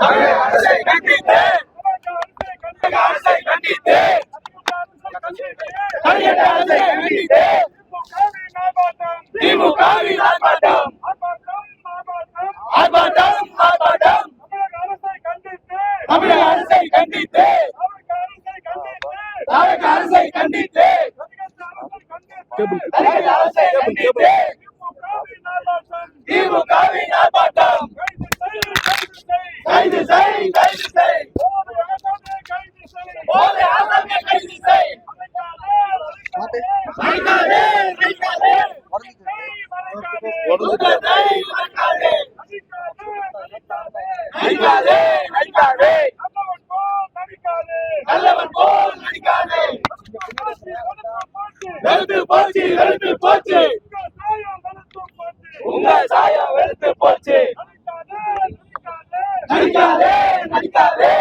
தமிழக அரசை கண்டித்து திமுகவின் ஆர்ப்பாட்டம் ஆர்ப்பாட்டம் ஆர்ப்பாட்டம் தமிழக அரசை கண்டித்து தமிழக அரசை கண்டித்து திமுகவின் ஆர்ப்பாட்டம் கைது செய் கைது செய் போதை ஆசாமியை கைது செய் மறைக்காதே மறைக்காதே நடிக்காதே நடிக்காதே நல்லவன் போல் நடிக்காதே வெளுத்து போச்சு வெளுத்து போச்சு உங்க சாயம் வெளுத்து போச்சு நடிக்காதே நடிக்காதே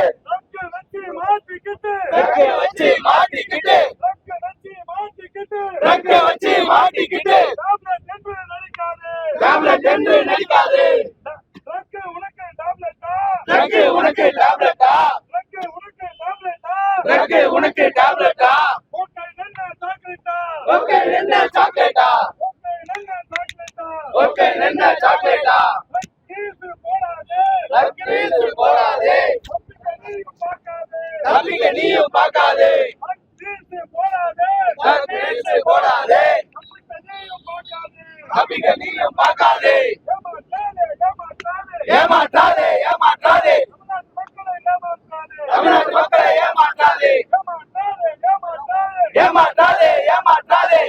ரெக்க வச்சு மாட்டிக்கிட்டு ரெக்க வச்சு மாட்டிக்கிட்டு டேப்லெட் என்று நடிக்காதே ரெக்கு உனக்கு டேப்லெட்டா ரெக்கு உனக்கு டேப்லெட்டா ஓகே என்ன சாக்லேட்டா ஓகே என்ன சாக்லேட்டா லக்கீஸ் போடாதே தம்பிங்க நீயும் பார்க்காதே லக்கீஸ் போடாதே தம்பிங்க நீயும் பார்க்காதே ஏமாற்றாதே ஏமாற்றாதே தமிழ்நாட்டு மக்களை ஏமாற்றாதே ஏமாற்றாதே ஏமாற்றாதே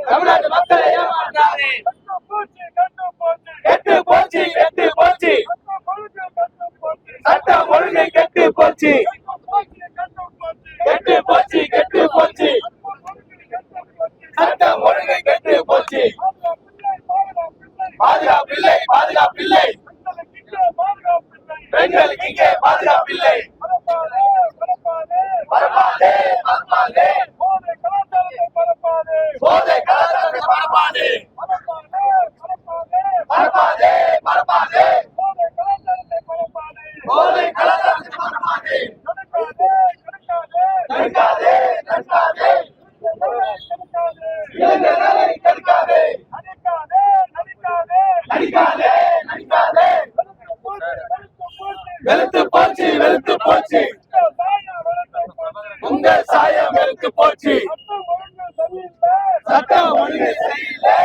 தமிழ்நாட்டு மக்களை ஏமாற்றாதே கெட்டு போச்சு கெட்டு போச்சு சட்டம் ஒழுங்கை கெட்டு போச்சு கெட்டு போச்சு கெட்டு போச்சு சட்டம் ஒழுங்கை கெட்டு போச்சு பாதுகாப்பில்லை பாதுகாப்பில்லை பெண்களுக்கு இங்கே பாதுகாப்பில்லை பரப்பாதே பரப்பாதே போதை கலாச்சாரத்தை பரப்பாதே பரப்பாதே பரப்பாதே போதை கலாச்சாரத்தை பரப்பாதே தடுக்காதே தடுக்காதே இளைஞர்களை தடுக்காதே நடிக்காதே நடிக்காதே வெளுத்து போச்சு வெளுத்து போச்சு உங்க சாயம் வெளுத்து போச்சு சட்டம் ஒழுங்கு சரியில்லை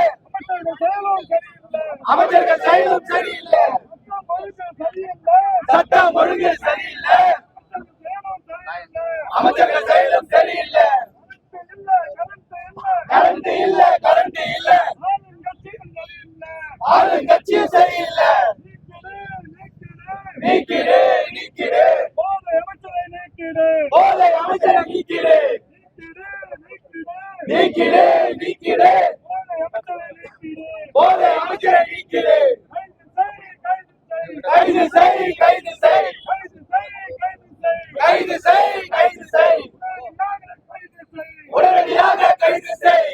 அமைச்சர்கள் செயலும் சரியில்லை சட்டம் ஒழுங்கு சரியில்லை அமைச்சர்கள் செயலும் சரியில்லை கரண்ட் இல்ல கரண்ட் இல்ல ஆளுங்கட்சியும் சரியில்லை நீக்கிடு நீக்கிடு போதை அமைச்சரை நீக்கிடு நீக்கிடு நீக்கிடு போதை அமைச்சரை நீக்கிடு கைது செய் கைது செய் கைது செய் கைது செய் உடனடியாக கைது செய்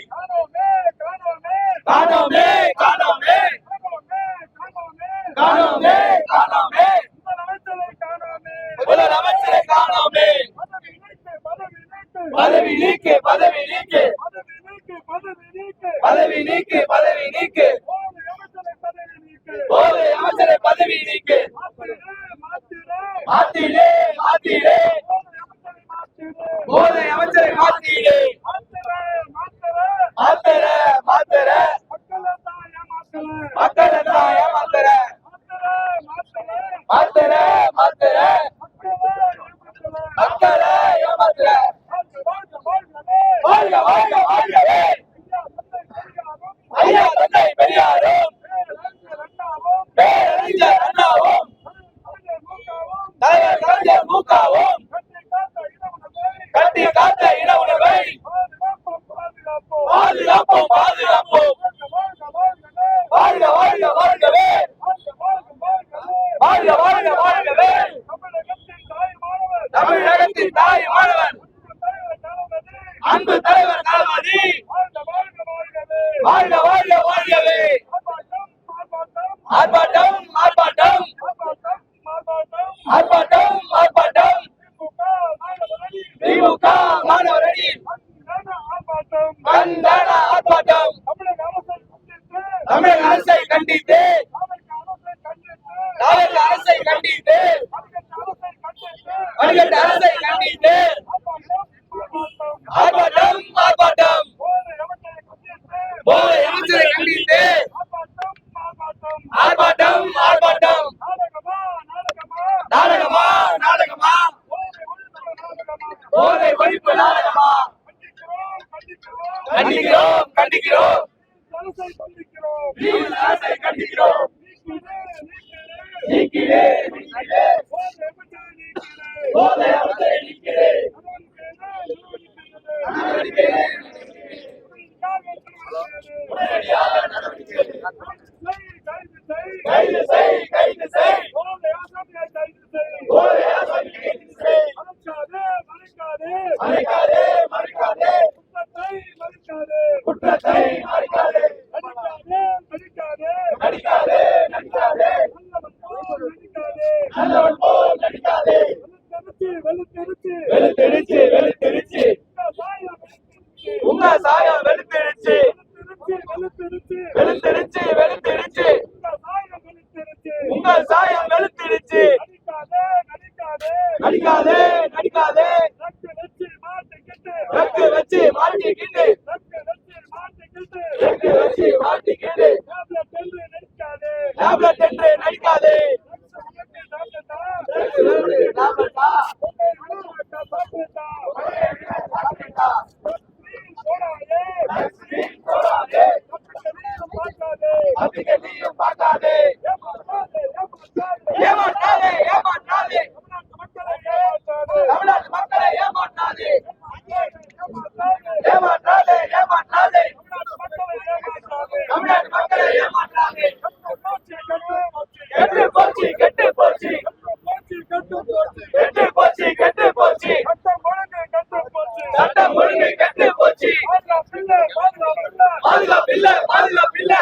காணோமே காணோமே காணோமே காணோமே முதலமைச்சரை காணோமே பதவி நீக்கு பதவி நீக்கு பதவி நீக்கு பதவி நீக்கு போதை அமைச்சரை பதவி நீக்கு மாத்திடு மாத்திடு போதை அமைச்சரை மாத்திடு மாத்தர மாத்தர மக்களை தான் ஏமாத்தர மாத்தர மாத்தர மக்களை ஏமாத்தர வாழ்க வாழ்க வாழ்கவே ஐயா தந்தை பெரியாரும் பேரறிஞர் அண்ணாவும் தலைவர் கலைஞர் மூகாவும் கட்டி காத்த இன உணர்வை பாதுகாப்போம் பாதுகாப்போம் வாழ்க வாழ்க வாழ்கவே வாழ்க வாழ்க வாழ்கவே தமிழகத்தின் தாய் மாணவன் அன்பு தலைவர் தளபதி வாழ்க வாழ்க வாழ்கவே ஆர்ப்பாட்டம் ஆர்ப்பாட்டம் தமிழக அரசை கண்டித்து தமிழக அரசை கண்டித்து வடிகட்ட அரசை கண்டித்து ஆர்ப்பாட்டம் ஆர்ப்பாட்டம் போதை அமைச்சரை கண்டித்து ஆர்ப்பாட்டம் ஆர்ப்பாட்டம் நாடகமா நாடகமா போதை ஒழிப்பு நாடகமா கண்டிக்கிறோம் கண்டிக்கிறோம் அரசை கண்டிக்கிறோம் நீக்கிலே போதை அமைச்சரை நீக்கிலே கைது செய் கைது செய் மறைக்காதே மறைக்காதே குற்றத்தை மறைக்காதே நடிக்காதே நடிக்காதே நல்லவன் போல் நடிக்காதே வெளுத்திருச்சு வெளுத்திருச்சு உங்க சாயம் வெளுத்திருச்சு வெளுத்திருச்சு வெளுத்திருச்சு உங்க சாயம் வெளுத்திருச்சு நடிக்காதே நடிக்காதே ரக்கு வச்சு மாட்டிக்கிட்டு ரக்கு வச்சு மாட்டிக்கிட்டு டேப்லெட் என்று நடிக்காதே பார்க்காதே ஏமாற்றாதே ஏமாற்றாதே தமிழ்நாட்டு மக்களை ஏமாற்றாதே ஏமாற்றாதே ஏமாற்றாதே தமிழ்நாட்டு மக்களை ஏமாற்றாதே கெட்டு போச்சு கெட்டு போச்சு கெட்டு போச்சு கெட்டு போச்சு சட்டம் ஒழுங்கு கெட்டு போச்சு பாதுகாப்பில்லை பாதுகாப்பில்லை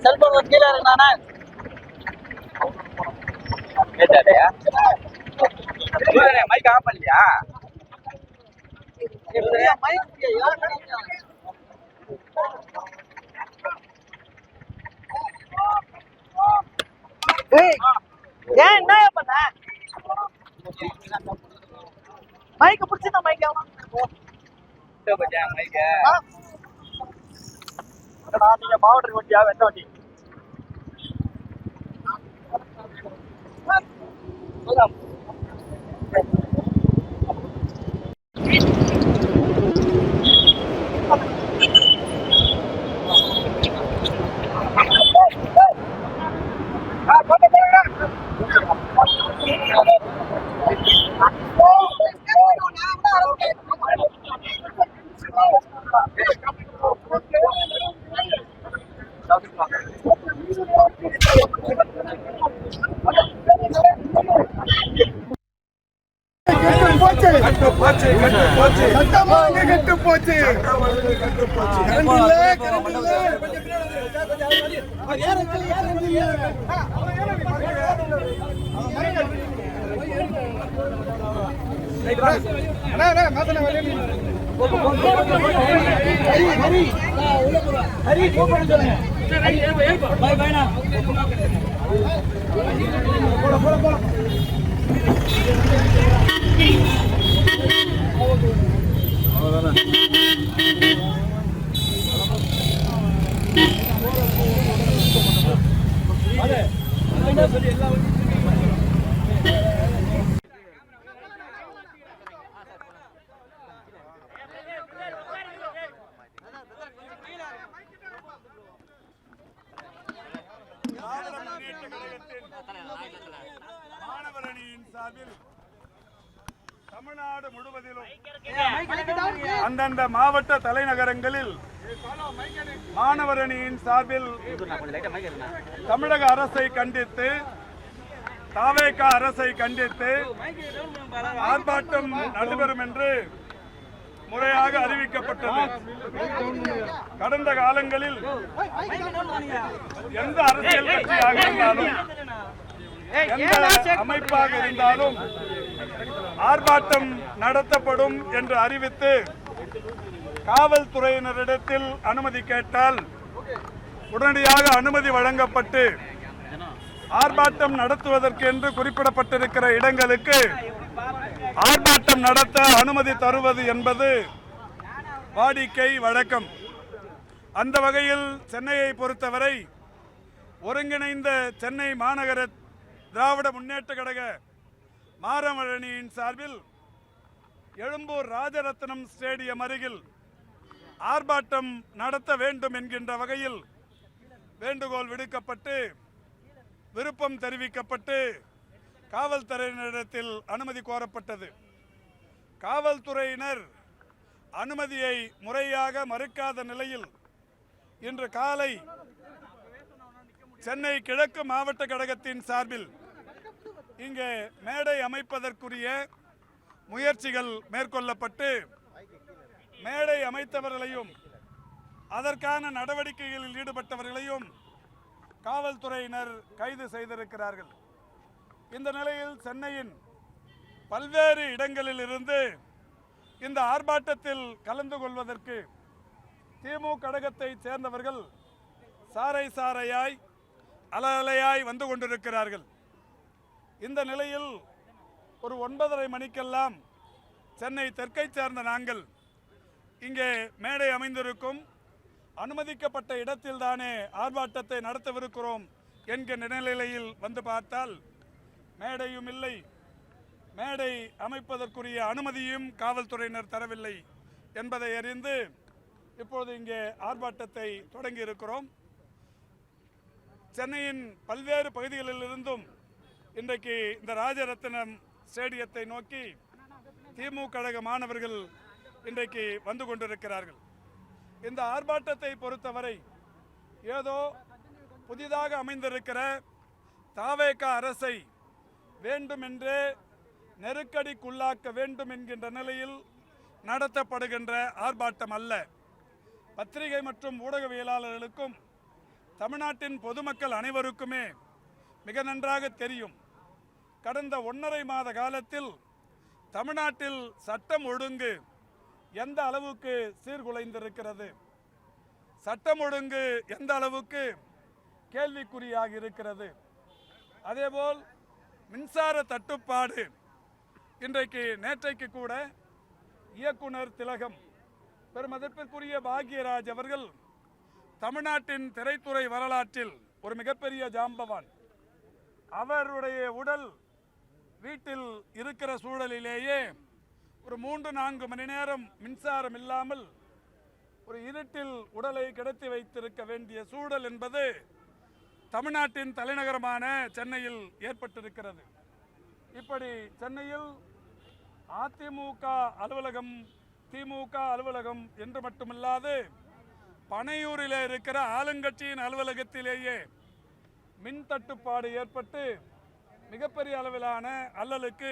செல்போன் கீழே இருந்தானே மைக் ஆஃப் பண்ணியா ஏன் என்ன பண்ண மைக்க பிடிச்சிருந்தா மைக்க நீங்க மாவட்ட வண்டியா வெட்ட வண்டி கெட்டு போச்சு. கரண்ட் இல்ல. மாணவர் அணியின் சார்பில் தமிழ்நாடு முழுவதிலும் அந்தந்த மாவட்ட தலைநகரங்களில் மாணவர் அணியின் சார்பில் தமிழக அரசை கண்டித்து தாவேக அரசை கண்டித்து ஆர்ப்பாட்டம் நடைபெறும் என்று முறையாக அறிவிக்கப்பட்டது. கடந்த காலங்களில் எந்த அரசியல் கட்சியாக இருந்தாலும் எந்த அமைப்பாக இருந்தாலும் ஆர்ப்பாட்டம் நடத்தப்படும் என்று அறிவித்து காவல்துறையினரிடத்தில் அனுமதி கேட்டால் உடனடியாக அனுமதி வழங்கப்பட்டு ஆர்ப்பாட்டம் நடத்துவதற்கு என்று குறிப்பிடப்பட்டிருக்கிற இடங்களுக்கு ஆர்ப்பாட்டம் நடத்த அனுமதி தருவது என்பது வாடிக்கை வழக்கம். அந்த வகையில் சென்னையை பொறுத்தவரை ஒருங்கிணைந்த சென்னை மாநகர திராவிட முன்னேற்ற கழக மாணவர் அணியின் சார்பில் எழும்பூர் ராஜரத்னம் ஸ்டேடியம் அருகில் ஆர்ப்பாட்டம் நடத்த வேண்டும் என்கின்ற வகையில் வேண்டுகோள் விடுக்கப்பட்டு விருப்பம் தெரிவிக்கப்பட்டு காவல்துறையினரிடத்தில் அனுமதி கோரப்பட்டது. காவல்துறையினர் அனுமதியை முறையாக மறுக்காத நிலையில் இன்று காலை சென்னை கிழக்கு மாவட்ட கழகத்தின் சார்பில் இங்கே மேடை அமைப்பதற்குரிய முயற்சிகள் மேற்கொள்ளப்பட்டு மேடை அமைத்தவர்களையும் அதற்கான நடவடிக்கைகளில் ஈடுபட்டவர்களையும் காவல்துறையினர் கைது செய்திருக்கிறார்கள். இந்த நிலையில் சென்னையின் பல்வேறு இடங்களில் இருந்து இந்த ஆர்ப்பாட்டத்தில் கலந்து கொள்வதற்கு திமுக கழகத்தை சேர்ந்தவர்கள் சாறை சாறையாய் அலையாய் வந்து கொண்டிருக்கிறார்கள். இந்த நிலையில் ஒரு 9:30 மணிக்கெல்லாம் சென்னை தெற்கை சேர்ந்த நாங்கள் இங்கே மேடை அமைந்திருக்கும் அனுமதிக்கப்பட்ட இடத்தில் தானே ஆர்ப்பாட்டத்தை நடத்தவிருக்கிறோம் என்கின்ற நிலையில் வந்து பார்த்தால் மேடையும் இல்லை, மேடை அமைப்பதற்குரிய அனுமதியும் காவல்துறையினர் தரவில்லை என்பதை அறிந்து இப்போது இங்கே ஆர்ப்பாட்டத்தை தொடங்கி இருக்கிறோம். சென்னையின் பல்வேறு பகுதிகளில் இருந்தும் இன்றைக்கு இந்த ராஜரத்னம் ஸ்டேடியத்தை நோக்கி திமுக கழக மாணவர்கள் இன்றைக்கு வந்து கொண்டிருக்கிறார்கள். இந்த ஆர்ப்பாட்டத்தை பொறுத்தவரை ஏதோ புதிதாக அமைந்திருக்கிற தாவேக அரசை வேண்டுமென்றே நெருக்கடிக்குள்ளாக்க வேண்டும் என்கின்ற நிலையில் நடத்தப்படுகின்ற ஆர்ப்பாட்டம் அல்ல. பத்திரிகை மற்றும் ஊடகவியலாளர்களுக்கும் தமிழ்நாட்டின் பொதுமக்கள் அனைவருக்குமே மிக நன்றாக தெரியும். கடந்த 1.5 மாத காலத்தில் தமிழ்நாட்டில் சட்டம் ஒழுங்கு எந்த அளவுக்கு சீர்குலைந்திருக்கிறது, சட்டம் ஒழுங்கு எந்த அளவுக்கு கேள்விக்குறியாக இருக்கிறது. அதேபோல் மின்சார தட்டுப்பாடு இன்றைக்கு நேற்றைக்கு கூட இயக்குனர் திலகம் பெருமதிப்பிற்குரிய பாக்யராஜ் அவர்கள் தமிழ்நாட்டின் திரைத்துறை வரலாற்றில் ஒரு மிகப்பெரிய ஜாம்பவான். அவருடைய உடல் வீட்டில் இருக்கிற சூழலிலேயே ஒரு 3-4 மணி நேரம் மின்சாரம் இல்லாமல் ஒரு இருட்டில் உடலை கிடத்தி வைத்திருக்க வேண்டிய சூழல் என்பது தமிழ்நாட்டின் தலைநகரமான சென்னையில் ஏற்பட்டிருக்கிறது. இப்படி சென்னையில் அதிமுக அலுவலகம், திமுக அலுவலகம் என்று மட்டுமில்லாது பனையூரில் இருக்கிற ஆளுங்கட்சியின் அலுவலகத்திலேயே மின் தட்டுப்பாடு ஏற்பட்டு மிகப்பெரிய அளவிலான அல்லலுக்கு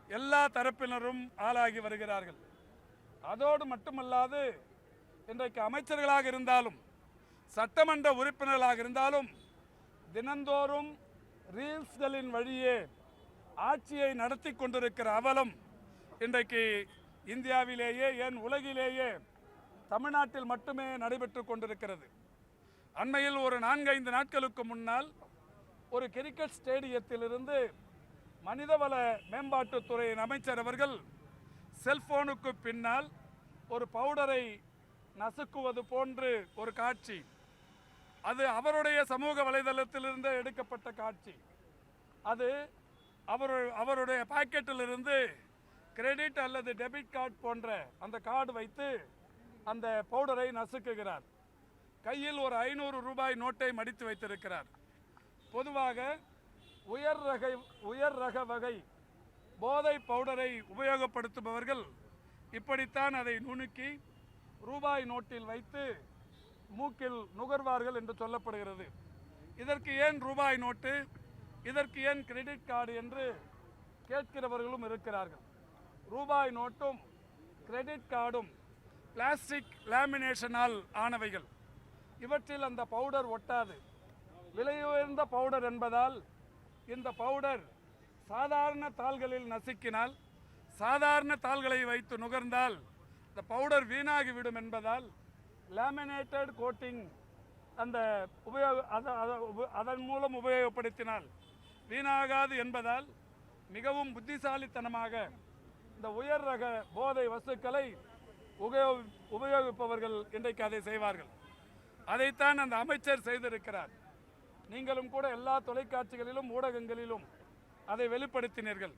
எல்லா தரப்பினரும் ஆளாகி வருகிறார்கள். அதோடு மட்டுமல்லாது இன்றைக்கு அமைச்சர்களாக இருந்தாலும் சட்டமன்ற உறுப்பினர்களாக இருந்தாலும் தினந்தோறும் ரீல்ஸ்களின் வழியே ஆட்சியை நடத்தி கொண்டிருக்கிற அவலம் இன்றைக்கு இந்தியாவிலேயே ஏன் உலகிலேயே தமிழ்நாட்டில் மட்டுமே நடைபெற்று கொண்டிருக்கிறது. அண்மையில் ஒரு 4-5 நாட்களுக்கு முன்னால் ஒரு கிரிக்கெட் ஸ்டேடியத்திலிருந்து மனிதவள மேம்பாட்டுத்துறையின் அமைச்சர் அவர்கள் செல்போனுக்கு பின்னால் ஒரு பவுடரை நசுக்குவது போன்று ஒரு காட்சி, அது அவருடைய சமூக வலைதளத்திலிருந்து எடுக்கப்பட்ட காட்சி. அது அவருடைய பாக்கெட்டிலிருந்து கிரெடிட் அல்லது டெபிட் கார்டு போன்ற அந்த கார்டு வைத்து அந்த பவுடரை நசுக்குகிறார். கையில் ஒரு 500 ரூபாய் நோட்டை மடித்து வைத்திருக்கிறார். பொதுவாக உயர் ரக வகை போதை பவுடரை உபயோகப்படுத்துபவர்கள் இப்படித்தான் அதை நுணுக்கி ரூபாய் நோட்டில் வைத்து மூக்கில் நுகர்வார்கள் என்று சொல்லப்படுகிறது. இதற்கு ஏன் ரூபாய் நோட்டு, இதற்கு ஏன் கிரெடிட் கார்டு என்று கேட்கிறவர்களும் இருக்கிறார்கள். ரூபாய் நோட்டும் கிரெடிட் கார்டும் பிளாஸ்டிக் லேமினேஷனால் ஆனவைகள். இவற்றில் அந்த பவுடர் ஒட்டாது. விலையுயர்ந்த பவுடர் என்பதால் இந்த பவுடர் சாதாரண தாள்களில் நசுக்கினால், சாதாரண தாள்களை வைத்து நுகர்ந்தால் இந்த பவுடர் வீணாகிவிடும் என்பதால் லேமினேட்டட் கோட்டிங் அந்த அதன் மூலம் உபயோகப்படுத்தினால் வீணாகாது என்பதால் மிகவும் புத்திசாலித்தனமாக இந்த உயர் ரக போதை வஸ்துக்களை உபயோகிப்பவர்கள் இன்றைக்கு அதை செய்வார்கள். அதைத்தான் அந்த அமைச்சர் செய்திருக்கிறார். நீங்களும் கூட எல்லா தொலைக்காட்சிகளிலும் ஊடகங்களிலும் அதை வெளிப்படுத்தினீர்கள்.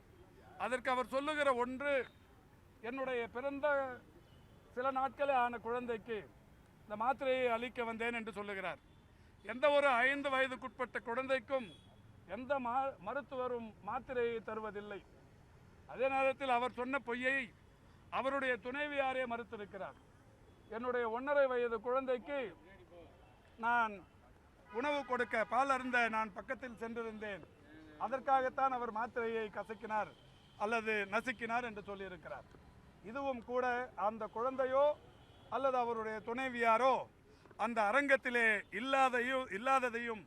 அதற்கு அவர் சொல்லுகிற ஒன்று, என்னுடைய பிறந்த சில நாட்களே ஆன குழந்தைக்கு இந்த மாத்திரையை அளிக்க வந்தேன் என்று சொல்லுகிறார். எந்த ஒரு 5 வயதுக்குட்பட்ட குழந்தைக்கும் எந்த மருத்துவரும் மாத்திரையை தருவதில்லை. அதே நேரத்தில் அவர் சொன்ன பொய்யை அவருடைய துணைவியாரே மறுத்திருக்கிறார். என்னுடைய 1.5 வயது குழந்தைக்கு நான் உணவு கொடுக்க பால் அருந்த நான் பக்கத்தில் சென்றிருந்தேன், அதற்காகத்தான் அவர் மாத்திரையை கசக்கினார் அல்லது நசுக்கினார் என்று சொல்லியிருக்கிறார். இதுவும் கூட அந்த குழந்தையோ அல்லது அவருடைய துணைவியாரோ அந்த அரங்கத்திலே இல்லாததையும்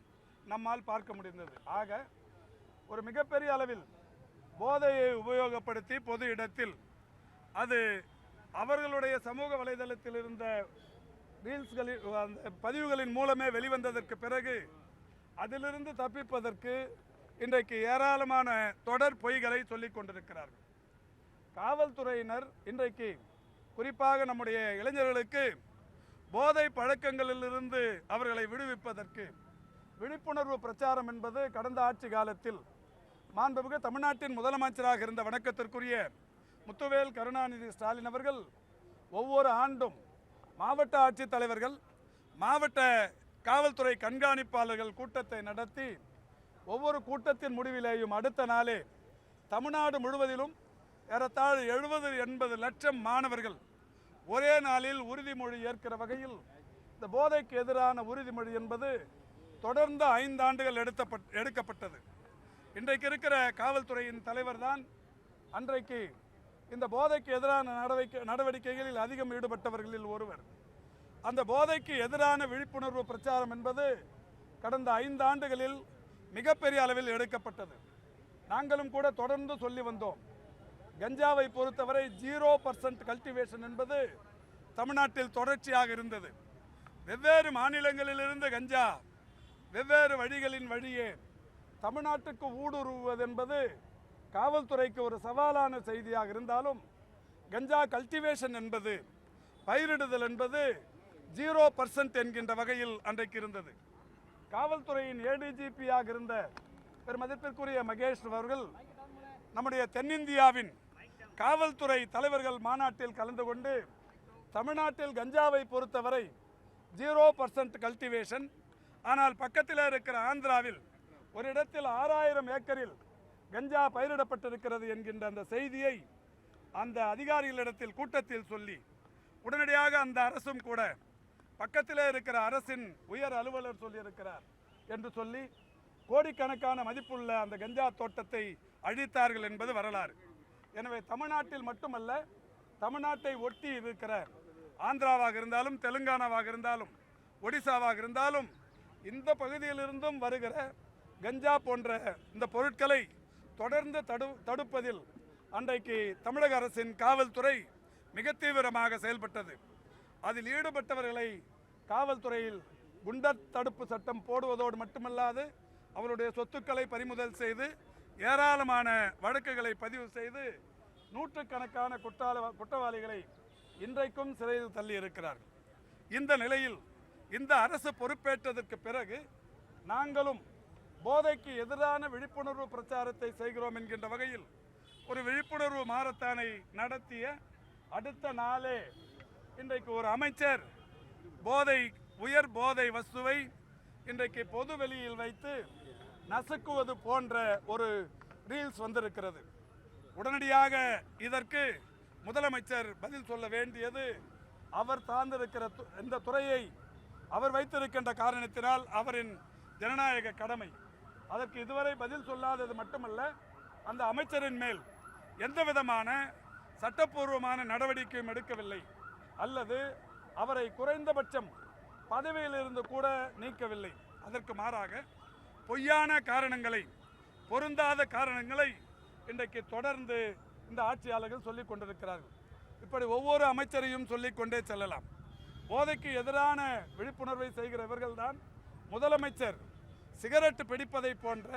நம்மால் பார்க்க முடிந்தது. ஆக ஒரு மிகப்பெரிய அளவில் போதையை உபயோகப்படுத்தி பொது இடத்தில் அது அவர்களுடைய சமூக வலைதளத்தில் இருந்த ரீல்ஸ்களில் அந்த பதிவுகளின் மூலமே வெளிவந்ததற்கு பிறகு அதிலிருந்து தப்பிப்பதற்கு இன்றைக்கு ஏராளமான தொடர் பொய்களை சொல்லிக் கொண்டிருக்கிறார்கள். காவல்துறையினர் இன்றைக்கு குறிப்பாக நம்முடைய இளைஞர்களுக்கு போதை பழக்கங்களிலிருந்து அவர்களை விடுவிப்பதற்கு விழிப்புணர்வு பிரச்சாரம் என்பது கடந்த ஆட்சி காலத்தில் மாண்புமிகு தமிழ்நாட்டின் முதலமைச்சராக இருந்த வணக்கத்திற்குரிய முத்துவேல் கருணாநிதி ஸ்டாலின் அவர்கள் ஒவ்வொரு ஆண்டும் மாவட்ட ஆட்சித்தலைவர்கள், மாவட்ட காவல்துறை கண்காணிப்பாளர்கள் கூட்டத்தை நடத்தி ஒவ்வொரு கூட்டத்தின் முடிவிலேயும் அடுத்த நாளே தமிழ்நாடு முழுவதிலும் ஏறத்தாழ 70-80 லட்சம் மாணவர்கள் ஒரே நாளில் உறுதிமொழி ஏற்கிற வகையில் இந்த போதைக்கு எதிரான உறுதிமொழி என்பது தொடர்ந்து 5 ஆண்டுகள் எடுக்கப்பட்டது. இன்றைக்கு இருக்கிற காவல்துறையின் தலைவர் தான் அன்றைக்கு இந்த போதைக்கு எதிரான நடவடிக்கைகளில் அதிகம் ஈடுபட்டவர்களில் ஒருவர். அந்த போதைக்கு எதிரான விழிப்புணர்வு பிரச்சாரம் என்பது கடந்த 5 ஆண்டுகளில் மிகப்பெரிய அளவில் எடுக்கப்பட்டது. நாங்களும் கூட தொடர்ந்து சொல்லி வந்தோம். கஞ்சாவை பொறுத்தவரை 0% கல்டிவேஷன் என்பது தமிழ்நாட்டில் தொடர்ச்சியாக இருந்தது. வெவ்வேறு மாநிலங்களிலிருந்து கஞ்சா வெவ்வேறு வழிகளின் வழியே தமிழ்நாட்டுக்கு ஊடுருவுவது என்பது காவல்துறைக்கு ஒரு சவாலான செய்தியாக இருந்தாலும், கஞ்சா கல்டிவேஷன் என்பது, பயிரிடுதல் என்பது 0% என்கின்ற வகையில் அன்றைக்கு இருந்தது. காவல்துறையின் ஏடிஜிபியாக இருந்த பெருமதிப்பிற்குரிய மகேஷ் அவர்கள் நம்முடைய தென்னிந்தியாவின் காவல்துறை தலைவர்கள் மாநாட்டில் கலந்து கொண்டு தமிழ்நாட்டில் கஞ்சாவை பொறுத்தவரை 0% கல்டிவேஷன், ஆனால் பக்கத்தில் இருக்கிற ஆந்திராவில் ஒரு இடத்தில் 6000 ஏக்கரில் கஞ்சா பயிரிடப்பட்டிருக்கிறது என்கின்ற அந்த செய்தியை அந்த அதிகாரிகளிடத்தில் கூட்டத்தில் சொல்லி உடனடியாக அந்த அரசும் கூட பக்கத்தில் இருக்கிற அரசின் உயர் அலுவலர் சொல்லியிருக்கிறார் என்று சொல்லி கோடிக்கணக்கான மதிப்புள்ள அந்த கஞ்சா தோட்டத்தை அழித்தார்கள் என்பது வரலாறு. எனவே தமிழ்நாட்டில் மட்டுமல்ல, தமிழ்நாட்டை ஒட்டி இருக்கிற ஆந்திராவாக இருந்தாலும், தெலுங்கானாவாக இருந்தாலும், ஒடிசாவாக இருந்தாலும், இந்த பகுதியிலிருந்தும் வருகிற கஞ்சா போன்ற இந்த பொருட்களை தொடர்ந்து தடுப்பதில் அன்றைக்கு தமிழக அரசின் காவல்துறை மிக தீவிரமாக செயல்பட்டது. அதில் ஈடுபட்டவர்களை காவல்துறையில் குண்டர் தடுப்பு சட்டம் போடுவதோடு மட்டுமல்லாது அவருடைய சொத்துக்களை பறிமுதல் செய்து ஏராளமான வழக்குகளை பதிவு செய்து நூற்றுக்கணக்கான குற்றவாளிகளை இன்றைக்கும் சிறையில் தள்ளி இருக்கிறார்கள். இந்த நிலையில் இந்த அரசு பொறுப்பேற்றதற்கு பிறகு நாங்களும் போதைக்கு எதிரான விழிப்புணர்வு பிரச்சாரத்தை செய்கிறோம் என்கின்ற வகையில் ஒரு விழிப்புணர்வு மாரத்தானை நடத்திய அடுத்த நாளே இன்றைக்கு ஒரு அமைச்சர் உயர் போதை வஸ்துவை இன்றைக்கு பொது வெளியில் வைத்து நசுக்குவது போன்ற ஒரு ரீல்ஸ் வந்திருக்கிறது. உடனடியாக இதற்கு முதலமைச்சர் பதில் சொல்ல வேண்டியது அவர் சார்ந்திருக்கிற இந்த துறையை அவர் வைத்திருக்கின்ற காரணத்தினால் அவரின் ஜனநாயக கடமை. அதற்கு இதுவரை பதில் சொல்லாதது மட்டுமல்ல, அந்த அமைச்சரின் மேல் எந்த விதமான சட்டப்பூர்வமான நடவடிக்கையும் எடுக்கவில்லை, அல்லது அவரை குறைந்தபட்சம் பதவியில் இருந்து கூட நீக்கவில்லை. அதற்கு மாறாக பொய்யான காரணங்களை, பொருந்தாத காரணங்களை இன்றைக்கு தொடர்ந்து இந்த ஆட்சியாளர்கள் சொல்லிக் கொண்டிருக்கிறார்கள். இப்படி ஒவ்வொரு அமைச்சரையும் சொல்லிக்கொண்டே செல்லலாம். போதைக்கு எதிரான விழிப்புணர்வை செய்கிற இவர்கள்தான் முதலமைச்சர் சிகரெட் பிடிப்பதை போன்ற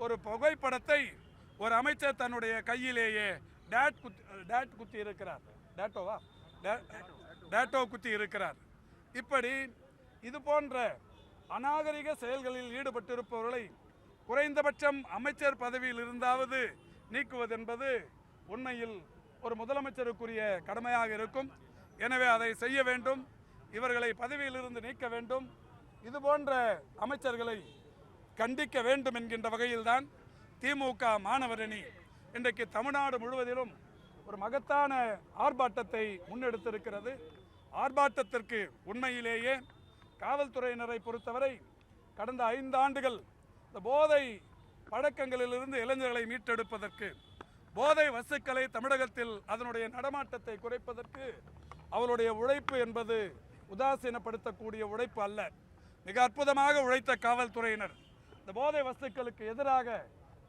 ஒரு புகைப்படத்தை ஒரு அமைச்சர் தன்னுடைய கையிலேயே டேட் குத்தி இருக்கிறார். டேட்டோ குத்தி இருக்கிறார். இப்படி இது போன்ற அநாகரிக செயல்களில் ஈடுபட்டிருப்பவர்களை குறைந்தபட்சம் அமைச்சர் பதவியில் இருந்தாவது நீக்குவதென்பது உண்மையில் ஒரு முதலமைச்சருக்குரிய கடமையாக இருக்கும். எனவே அதை செய்ய வேண்டும். இவர்களை பதவியிலிருந்து நீக்க வேண்டும். இது போன்ற அமைச்சர்களை கண்டிக்க வேண்டும் என்கின்ற வகையில்தான் திமுக மாணவரணி இன்றைக்கு தமிழ்நாடு முழுவதிலும் ஒரு மகத்தான ஆர்ப்பாட்டத்தை முன்னெடுத்திருக்கிறது. ஆர்ப்பாட்டத்திற்கு உண்மையிலேயே காவல்துறையினரை பொறுத்தவரை கடந்த 5 ஆண்டுகள் இந்த போதை பழக்கங்களிலிருந்து இளைஞர்களை மீட்டெடுப்பதற்கு, போதை வஸ்துக்களை தமிழகத்தில் அதனுடைய நடமாட்டத்தை குறைப்பதற்கு அவருடைய உழைப்பு என்பது உதாசீனப்படுத்தக்கூடிய உழைப்பு அல்ல. மிக அற்புதமாக உழைத்த காவல்துறையினர் இந்த போதை வஸ்துக்களுக்கு எதிராக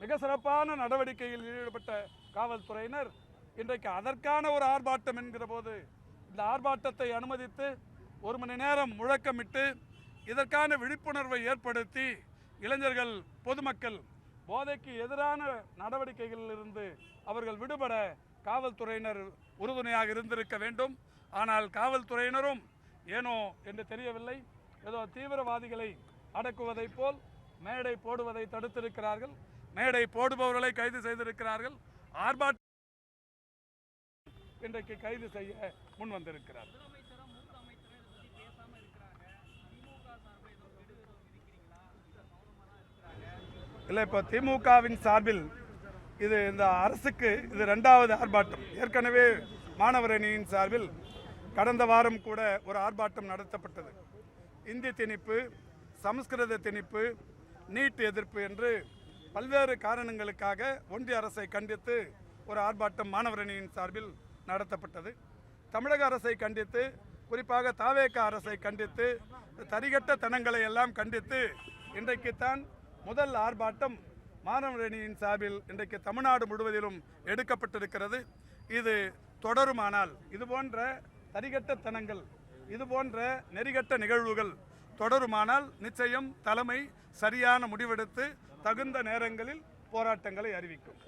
மிக சிறப்பான நடவடிக்கையில் ஈடுபட்ட காவல்துறையினர் இன்றைக்கு அதற்கான ஒரு ஆர்ப்பாட்டம் என்கிற போது இந்த ஆர்ப்பாட்டத்தை அனுமதித்து 1 மணி நேரம் முழக்கமிட்டு இதற்கான விழிப்புணர்வை ஏற்படுத்தி இளைஞர்கள், பொதுமக்கள் போதைக்கு எதிரான நடவடிக்கைகளில் இருந்து அவர்கள் விடுபட காவல்துறையினர் உறுதுணையாக இருந்திருக்க வேண்டும். ஆனால் காவல்துறையினரும் ஏனோ என்று தெரியவில்லை, ஏதோ தீவிரவாதிகளை அடக்குவதைப் போல் மேடை போடுவதை தடுத்திருக்கிறார்கள். மேடை போடுபவர்களை கைது செய்திருக்கிறார்கள். ஆர்ப்பாட்டம் இன்றைக்கு கைது செய்ய முன் வந்திருக்கிறார். இல்லை, இப்போ திமுகவின் சார்பில் இந்த அரசுக்கு இது 2வது ஆர்ப்பாட்டம். ஏற்கனவே மாணவர் அணியின் சார்பில் கடந்த வாரம் கூட ஒரு ஆர்ப்பாட்டம் நடத்தப்பட்டது. இந்தி திணிப்பு, சமஸ்கிருத திணிப்பு, நீட் எதிர்ப்பு என்று பல்வேறு காரணங்களுக்காக ஒன்றிய அரசை கண்டித்து ஒரு ஆர்ப்பாட்டம் மாணவர் அணியின் சார்பில் நடத்தப்பட்டது. தமிழக அரசை கண்டித்து, குறிப்பாக தாவேக அரசை கண்டித்து, தரிகட்ட தனங்களை எல்லாம் கண்டித்து இன்றைக்குத்தான் முதல் ஆர்ப்பாட்டம் மாணவர் அணியின் சார்பில் இன்றைக்கு தமிழ்நாடு முழுவதிலும் எடுக்கப்பட்டிருக்கிறது. இது தொடருமானால், இதுபோன்ற தரிகட்டத்தனங்கள், இதுபோன்ற நெறிகட்ட நிகழ்வுகள் தொடருமானால் நிச்சயம் தலைமை சரியான முடிவெடுத்து தகுந்த நேரங்களில் போராட்டங்களை அறிவிக்கும்.